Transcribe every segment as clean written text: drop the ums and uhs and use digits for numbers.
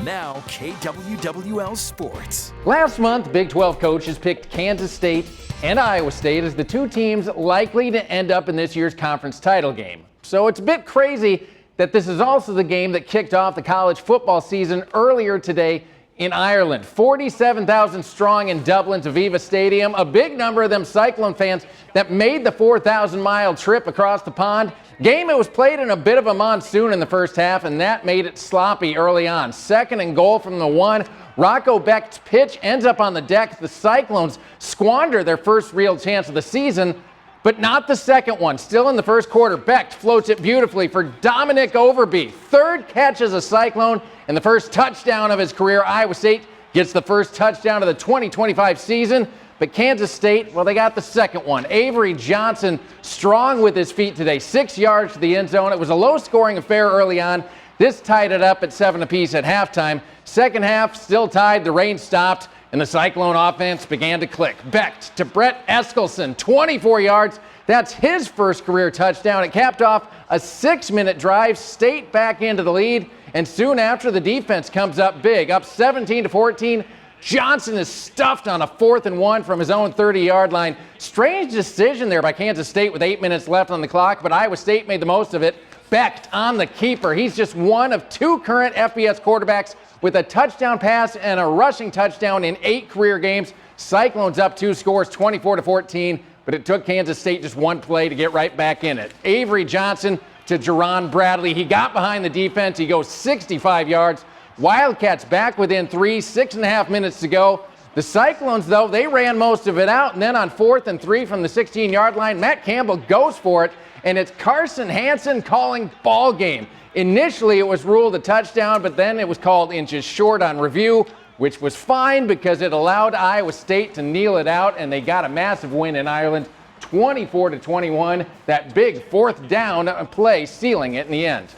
Now, KWWL Sports. Last month, Big 12 coaches picked Kansas State and Iowa State as the two teams likely to end up in this year's conference title game. So it's a bit crazy that this is also the game that kicked off the college football season earlier today in Ireland. 47,000 strong in Dublin's Aviva Stadium. A big number of them Cyclone fans that made the 4,000-mile trip across the pond. Game, it was played in a bit of a monsoon in the first half, and that made it sloppy early on. 2nd and goal from the 1. Rocco Becht's pitch ends up on the deck. The Cyclones squander their first real chance of the season, but not the second one. Still in the first quarter, Becht floats it beautifully for Dominic Overby. 3rd catch as a Cyclone and the first touchdown of his career. Iowa State gets the first touchdown of the 2025 season. But Kansas State, well, they got the second one. Avery Johnson strong with his feet today. 6 yards to the end zone. It was a low-scoring affair early on. This tied it up at 7 apiece at halftime. Second half, still tied. The rain stopped, and the Cyclone offense began to click. Becht to Brett Eskelson, 24 yards. That's his first career touchdown. It capped off a 6-minute drive. State back into the lead, and soon after, the defense comes up big, up 17-14. Johnson is stuffed on a 4th and 1 from his own 30-yard line. Strange decision there by Kansas State with 8 minutes left on the clock, but Iowa State made the most of it. Becht on the keeper. He's just one of 2 current FBS quarterbacks with a touchdown pass and a rushing touchdown in 8 career games. Cyclones up 2 scores, 24-14, but it took Kansas State just 1 play to get right back in it. Avery Johnson to Jerron Bradley. He got behind the defense. He goes 65 yards. Wildcats back within 3, 6.5 minutes to go. The Cyclones, though, they ran most of it out, and then on 4th and 3 from the 16-yard line, Matt Campbell goes for it, and it's Carson Hansen calling ball game. Initially, it was ruled a touchdown, but then it was called inches short on review, which was fine because it allowed Iowa State to kneel it out, and they got a massive win in Ireland, 24-21. That big 4th down play sealing it in the end.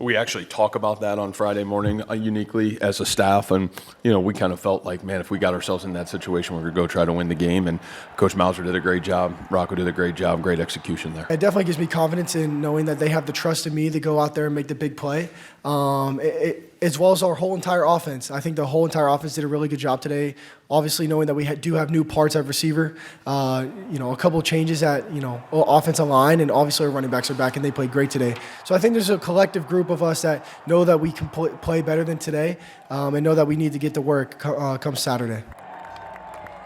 We actually talk about that on Friday morning uniquely as a staff, and we kind of felt like, man, if we got ourselves in that situation, we're going to go try to win the game, and Coach Mauser did a great job. Rocco did a great job, great execution there. It definitely gives me confidence in knowing that they have the trust in me to go out there and make the big play, as well as our whole entire offense. I think the whole entire offense did a really good job today. Obviously, knowing that we do have new parts at receiver, a couple of changes at offensive line, and obviously our running backs are back and they played great today. So I think there's a collective group of us that know that we can play better than today, and know that we need to get to work come Saturday.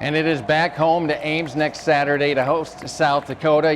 And it is back home to Ames next Saturday to host South Dakota.